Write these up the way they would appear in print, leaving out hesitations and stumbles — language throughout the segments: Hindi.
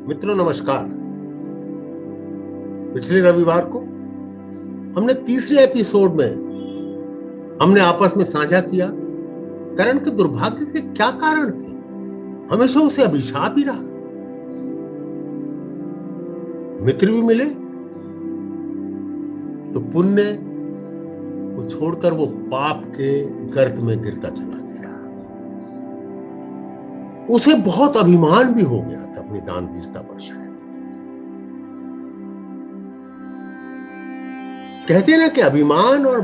मित्रों नमस्कार। पिछले रविवार को हमने तीसरे एपिसोड में हमने आपस में साझा किया करण के दुर्भाग्य के क्या कारण थे। हमेशा उसे अभिशाप ही रहा। मित्र भी मिले तो पुण्य को छोड़कर वो पाप के गर्त में गिरता चला गया। उसे बहुत अभिमान भी हो गया था अपनी दानवीरता पर। शायद कहते ना कि अभिमान और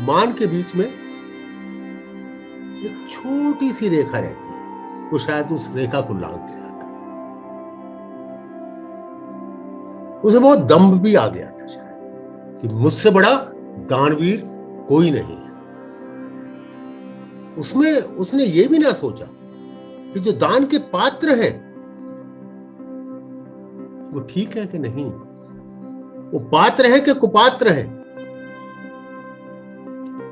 मान के बीच में एक छोटी सी रेखा रहती है। वो शायद उस रेखा को लांघ गया था। उसे बहुत दंभ भी आ गया था शायद कि मुझसे बड़ा दानवीर कोई नहीं है। उसने ये भी ना सोचा कि जो दान के पात्र हैं वो ठीक है कि नहीं, वो पात्र है कि कुपात्र है।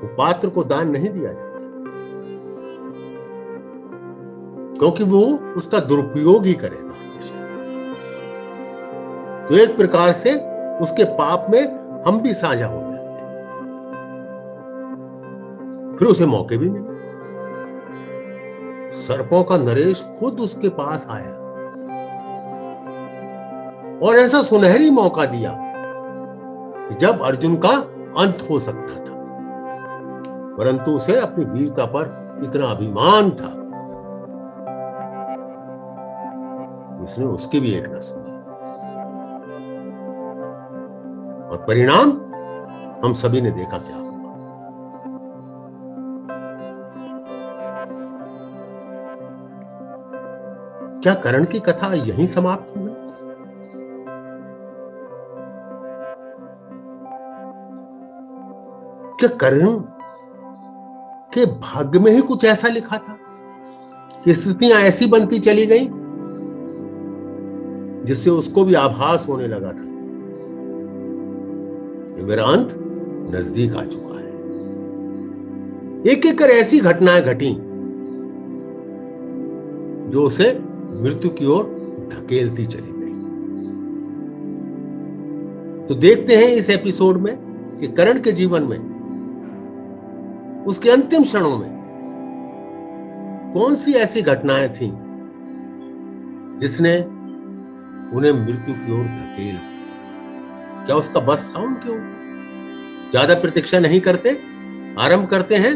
कुपात्र को दान नहीं दिया जाता क्योंकि वो उसका दुरुपयोग ही करेगा हमेशा। तो एक प्रकार से उसके पाप में हम भी साझा हो जाते हैं। फिर उसे मौके भी मिले। सर्पों का नरेश खुद उसके पास आया और ऐसा सुनहरी मौका दिया कि जब अर्जुन का अंत हो सकता था, परंतु उसे अपनी वीरता पर इतना अभिमान था, उसने उसकी भी एक न सुनी। और परिणाम हम सभी ने देखा क्या हुआ। क्या करण की कथा यहीं समाप्त हो गई? क्या करण के भाग्य में ही कुछ ऐसा लिखा था कि स्थितियां ऐसी बनती चली गई जिससे उसको भी आभास होने लगा था कि मेरा अंत नजदीक आ चुका है। एक एक कर ऐसी घटनाएं घटी जो उसे मृत्यु की ओर धकेलती चली गई। तो देखते हैं इस एपिसोड में कि करण के जीवन में उसके अंतिम क्षणों में कौन सी ऐसी घटनाएं थीं जिसने उन्हें मृत्यु की ओर धकेल दिया। क्या उसका बस था उनके ऊपर? ज्यादा प्रतीक्षा नहीं करते, आरंभ करते हैं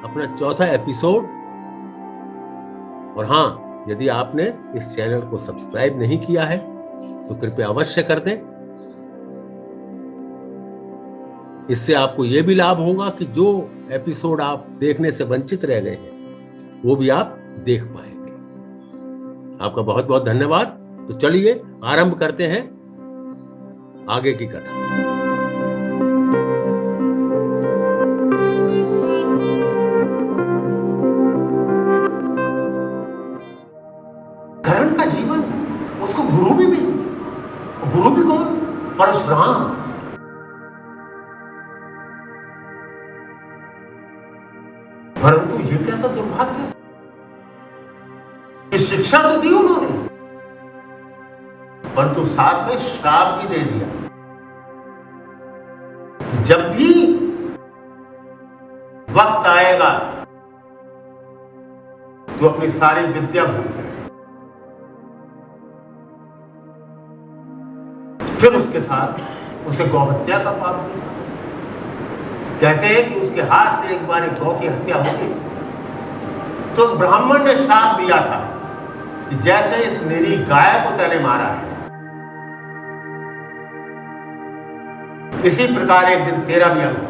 अपना चौथा एपिसोड। और हां, यदि आपने इस चैनल को सब्सक्राइब नहीं किया है तो कृपया अवश्य कर दें। इससे आपको यह भी लाभ होगा कि जो एपिसोड आप देखने से वंचित रह गए हैं वो भी आप देख पाएंगे। आपका बहुत बहुत धन्यवाद। तो चलिए आरंभ करते हैं आगे की कथा। करण का जीवन उसको गुरु भी मिले। गुरु भी कौन? परशुराम। परंतु ये कैसा दुर्भाग्य कि शिक्षा तो दी उन्होंने, परंतु साथ में श्राप भी दे दिया कि जब भी वक्त आएगा तो अपनी सारी विद्या भूल जाए। फिर उसके साथ उसे गौहत्या का पाप भी था। कहते हैं कि उसके हाथ से एक बार एक गौ की हत्या हो गई थी तो उस ब्राह्मण ने श्राप दिया था कि जैसे इस निरी गाय को तूने मारा है, इसी प्रकार एक दिन तेरा भी अंत हो।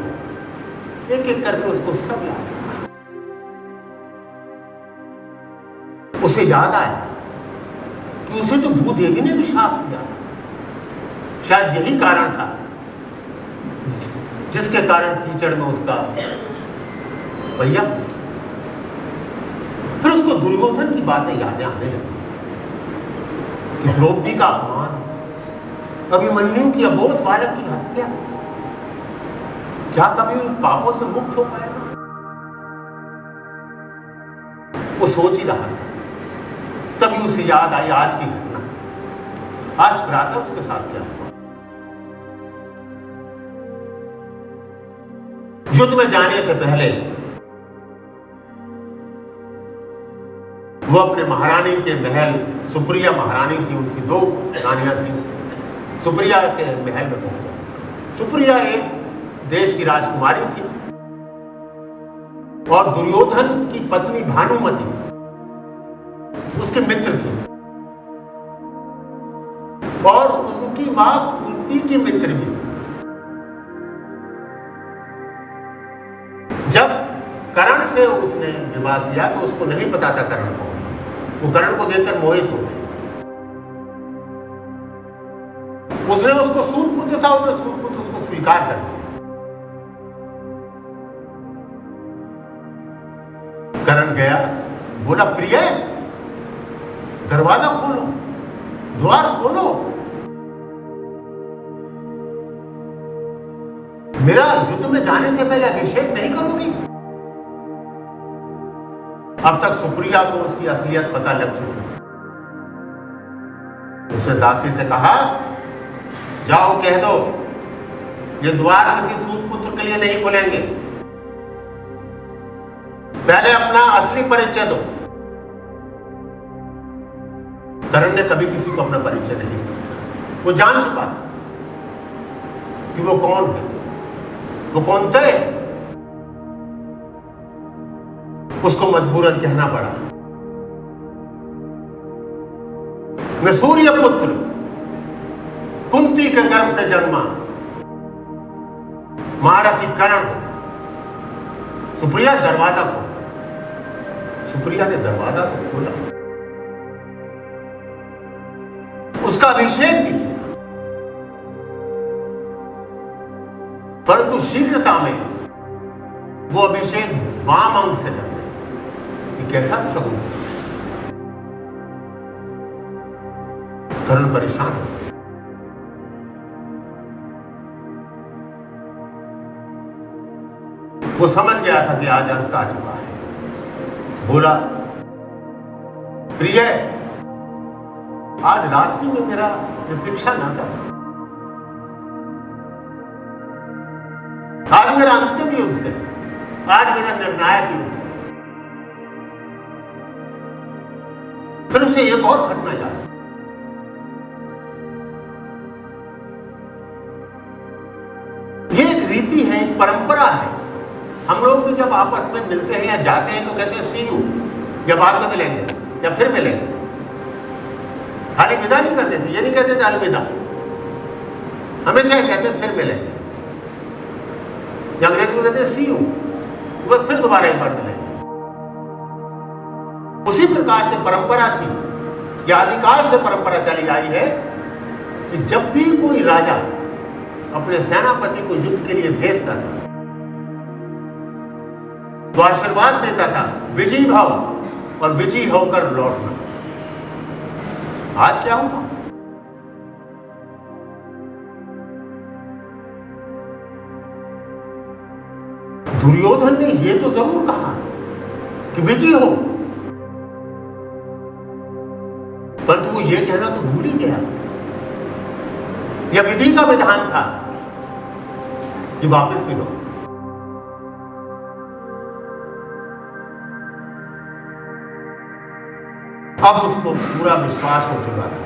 एक एक करके उसको सब याद। उसे याद आया कि उसे तो भूदेवी ने भी श्राप दिया। शायद यही कारण था जिसके कारण कीचड़ में उसका पहिया फंस गया। फिर उसको दुर्योधन की बातें यादें आने लगी कि द्रौपदी का अपमान, अभिमन्यु की अबोध बालक की हत्या, क्या कभी उन पापों से मुक्त हो पाएगा? वो सोच ही रहा था। तब तभी उसे याद आई आज की घटना, आज प्रातः उसके साथ क्या हुआ। युद्ध में जाने से पहले वो अपने महारानी के महल, सुप्रिया महारानी थी, उनकी 2 रानियां थी, सुप्रिया के महल में पहुंचा। सुप्रिया एक देश की राजकुमारी थी और दुर्योधन की पत्नी भानुमति उसके मित्र थी और उसकी मां कुंती की मित्र भी थी। जब कर्ण से उसने विवाह किया तो उसको नहीं पता था कर्ण कौन है, वो कर्ण को देखकर मोहित हो गई। उसने उसको सूतपुत्र था, उसने सूतपुत्र उसको स्वीकार कर लिया। कर्ण गया, बोला प्रिय दरवाजा खोलो, द्वार खोलो, मेरा युद्ध में जाने से पहले अभिषेक नहीं करोगी? अब तक सुप्रिया को उसकी असलियत पता लग चुकी थी। उसने दासी से कहा, जाओ कह दो ये द्वार किसी सूतपुत्र के लिए नहीं खोलेंगे, पहले अपना असली परिचय दो। कर्ण ने कभी किसी को अपना परिचय नहीं दिया। वो जान चुका था कि वो कौन है, वो कौन थे। उसको मजबूरन कहना पड़ा, मैं सूर्य पुत्र कुंती के गर्भ से जन्मा महारथी कर्ण हूं। सुप्रिया दरवाजा खोलो। सुप्रिया ने दरवाजा तो खोला, उसका अभिषेक भी किया, परंतु शीघ्रता में वो अभिषेक वाम अंग से कर गया। ये कैसा शगुन था? कर्ण परेशान हो गया। वो समझ गया था कि आज अंत आ चुका है। बोला, प्रिय आज रात्रि में मेरा प्रतीक्षा ना कर, आज मेरा अंतिम युद्ध है, आज मेरा निर्णायक युद्ध है। फिर उसे एक और घटना याद। ये एक रीति है, एक परंपरा है। हम लोग भी जब आपस में मिलते हैं या जाते हैं तो कहते हैं सी यू, या बाद में मिलेंगे या फिर मिलेंगे। खाली विदा नहीं कर देते, ये नहीं कहते थे अलविदा, हमेशा ये कहते हैं फिर मिलेंगे। या अंग्रेजी में कहते हैं सी यू, वो फिर दोबारा एक बार मिलेंगे। उसी प्रकार से परंपरा थी, या आदिकाल से परंपरा चली आई है कि जब भी कोई राजा अपने सेनापति को युद्ध के लिए भेजता था तो आशीर्वाद देता था, विजयी भव, और विजयी होकर लौटना। आज क्या होगा? दुर्योधन ने यह तो जरूर कहा कि विजयी हो, परंतु वो ये कहना तो भूल ही गया। यह विधि का विधान था कि वापस भी लो। अब उसको पूरा विश्वास हो चुका था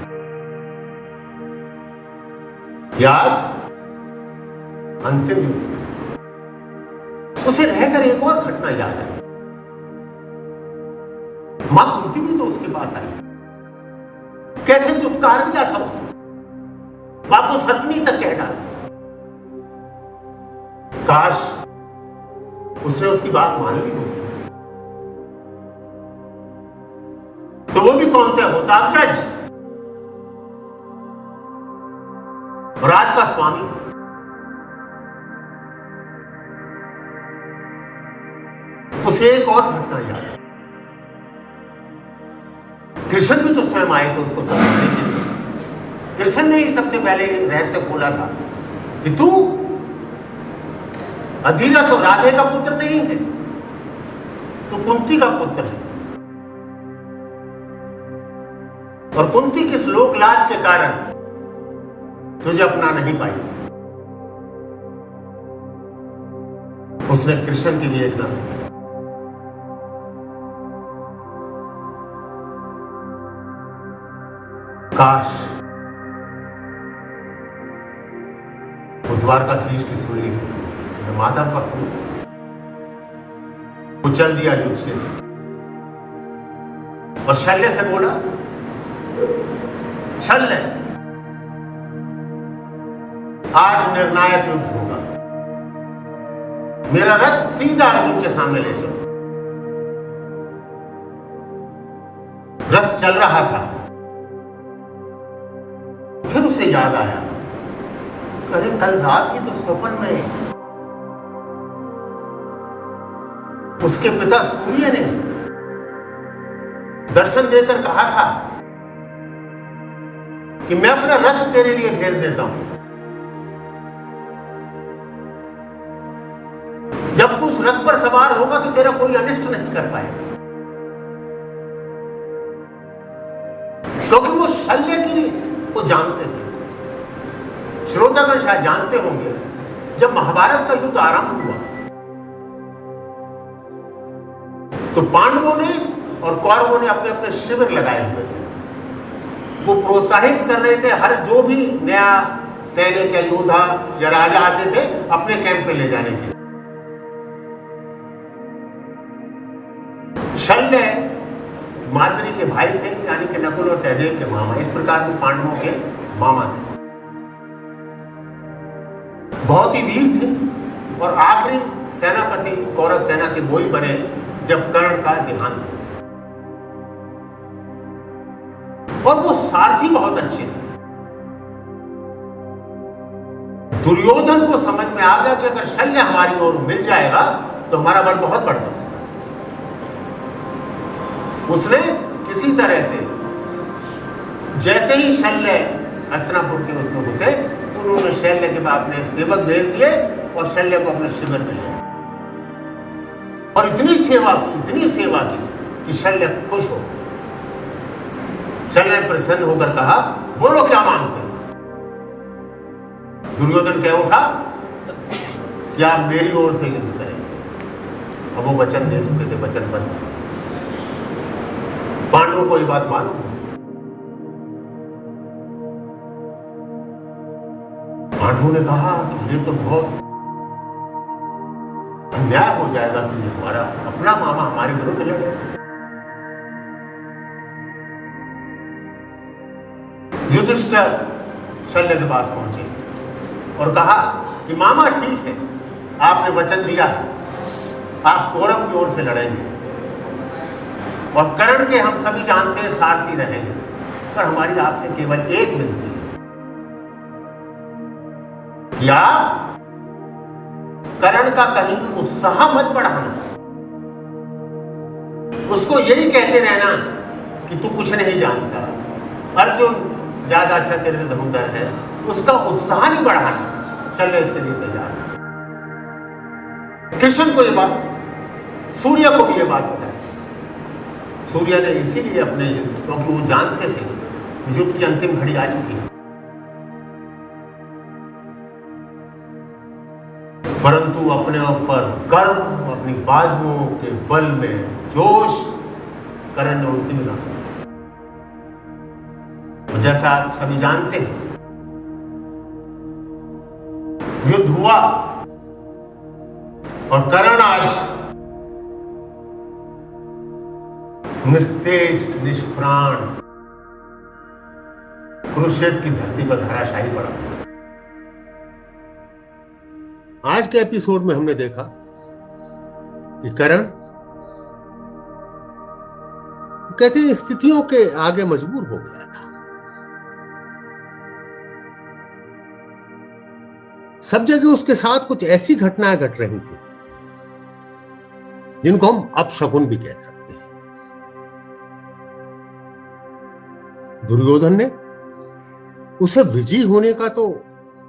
कि आज अंतिम युद्ध। उसे रहकर एक और घटना याद आई। मां कुंती भी तो उसके पास आई, कैसे दुत्कार दिया था उसने, बाप को सतनी तक कह डाला। काश उसने उसकी बात मान ली होती, तो वो भी कौन थे? होताग्रज, राज का स्वामी। उसे एक और घटना याद। कृष्ण भी तो स्वयं आए थे उसको समझाने के लिए। कृष्ण ने ही सबसे पहले रहस्य खोला था कि तू अधीरा तो राधे का पुत्र नहीं है, तू कुंती का पुत्र है। और कुंती किस लोक लाज के कारण तुझे अपना नहीं पाई थी। उसने कृष्ण की भी एक न सुनी। काश वो द्वारकाधीश की सुन ली होती, माधव का सुन उछल दिया युद्ध से और शल्य से बोला, शल्य आज निर्णायक युद्ध होगा, मेरा रथ सीधा अर्जुन के सामने ले चलो। रथ चल रहा था, फिर उसे याद आया, अरे कल रात ही तो स्वप्न में उसके पिता सूर्य ने दर्शन देकर कहा था कि मैं अपना रथ तेरे लिए भेज देता हूं, जब तू उस रथ पर सवार होगा तो तेरा कोई अनिष्ट नहीं कर पाएगा। क्योंकि वो शल्य की को जानते थे। श्रोतागण शायद जानते होंगे, जब महाभारत का युद्ध आरंभ हुआ तो पांडवों ने और कौरवों ने अपने अपने शिविर लगाए हुए थे। वो प्रोत्साहित कर रहे थे हर जो भी नया सैनिक या योद्धा या राजा आते थे अपने कैंप पे ले जाने के लिए। शल्य माद्री के भाई थे, यानी कि नकुल और सहदेव के मामा। इस प्रकार के पांडवों के मामा थे, बहुत ही वीर थे और आखिरी सेनापति कौरव सेना के वही बने जब कर्ण का देहांत हो। और वो सारथी बहुत अच्छे थे। दुर्योधन को समझ में आ गया कि अगर शल्य हमारी ओर मिल जाएगा तो हमारा बल बहुत बढ़ जाएगा। उसने किसी तरह से जैसे ही शल्य हस्तिनापुर के उसमें घुसे, उन्होंने शल्य के बाद अपने सेवक भेज दिए और शल्य को अपने शिविर में लिया और इतनी सेवा की कि शल्य खुश हो गया। शल्य ने प्रसन्न होकर कहा, बोलो क्या मांगते हो। दुर्योधन कह उठा कि आप मेरी ओर से युद्ध करेंगे। अब वो वचन दे चुके थे, वचनबद्ध थे। पांडवों को ये बात मालूम। पांडवों ने कहा कि ये तो बहुत अन्याय हो जाएगा कि हमारा अपना मामा हमारे विरुद्ध लड़े। युधिष्ठिर शल्य के पास पहुंचे और कहा कि मामा ठीक है, आपने वचन दिया है, आप कौरव की ओर से लड़ेंगे और कर्ण के हम सभी जानते हैं सारथी रहेंगे, पर हमारी आपसे केवल एक विनती है कि आप कर्ण का कहीं भी उत्साह मत बढ़ाना। उसको यही कहते रहना कि तू कुछ नहीं जानता, अर्जुन ज्यादा अच्छा तेरे से धनुर्धर है, उसका उत्साह नहीं बढ़ाना। शल्य इसके लिए तैयार है। कृष्ण को ये बात, सूर्य को भी ये बात बता दी। सूर्य ने इसीलिए अपने, क्योंकि वो जानते थे कि युद्ध की अंतिम घड़ी आ चुकी है, परंतु अपने ऊपर गर्व, अपनी बाजुओं के बल में जोश कर्ण ने उनकी भी ना सुनी। जैसा आप सभी जानते हैं, युद्ध हुआ और कर्ण आज निस्तेज निष्प्राण कुरुक्षेत्र की धरती पर धराशायी पड़ा। आज के एपिसोड में हमने देखा कि कर्ण कहते हैं स्थितियों के आगे मजबूर हो गया था। सब जगह उसके साथ कुछ ऐसी घटनाएं घट रही थी जिनको हम अपशकुन भी कह सकते हैं। दुर्योधन ने उसे विजयी होने का तो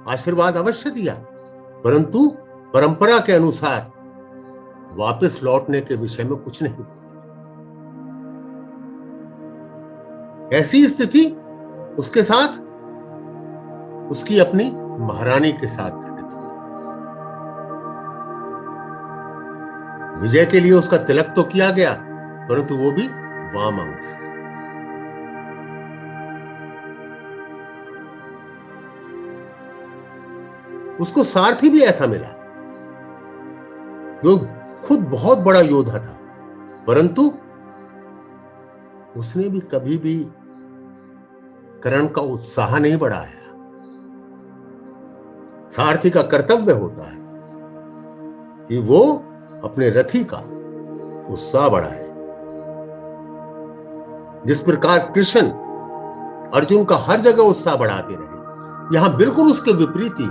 आशीर्वाद अवश्य दिया, परंतु परंपरा के अनुसार वापस लौटने के विषय में कुछ नहीं बोला। ऐसी स्थिति उसके साथ उसकी अपनी महारानी के साथ घटित हुई। विजय के लिए उसका तिलक तो किया गया, परंतु वो भी वाम अंग से। उसको सारथी भी ऐसा मिला जो खुद बहुत बड़ा योद्धा था, परंतु उसने भी कभी भी कर्ण का उत्साह नहीं बढ़ाया। सारथी का कर्तव्य होता है कि वो अपने रथी का उत्साह बढ़ाए। जिस प्रकार कृष्ण अर्जुन का हर जगह उत्साह बढ़ाते रहे, यहां बिल्कुल उसके विपरीत ही।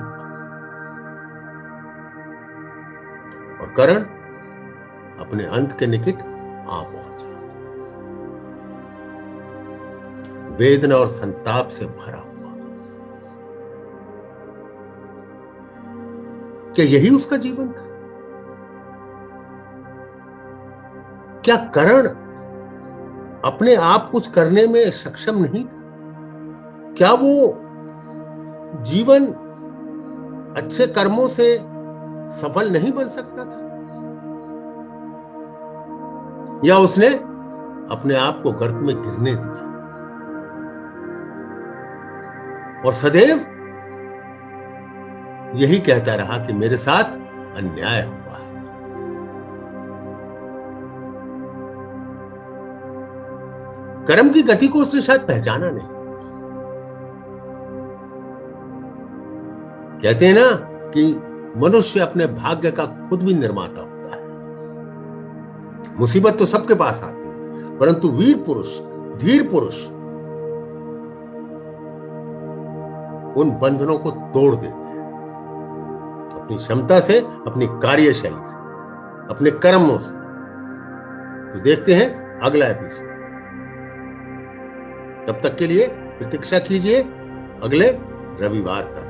और कर्ण अपने अंत के निकट आ पहुंचा, वेदना और संताप से भरा हुआ। क्या यही उसका जीवन था? क्या कर्ण अपने आप कुछ करने में सक्षम नहीं था? क्या वो जीवन अच्छे कर्मों से सफल नहीं बन सकता था? या उसने अपने आप को गर्त में गिरने दिया और सदैव यही कहता रहा कि मेरे साथ अन्याय हुआ है? कर्म की गति को उसने शायद पहचाना नहीं। कहते हैं ना कि मनुष्य अपने भाग्य का खुद भी निर्माता होता है। मुसीबत तो सबके पास आती है, परंतु वीर पुरुष, धीर पुरुष उन बंधनों को तोड़ देते हैं अपनी क्षमता से, अपनी कार्यशैली से, अपने कर्मों से। तो देखते हैं अगला एपिसोड। तब तक के लिए प्रतीक्षा कीजिए अगले रविवार तक।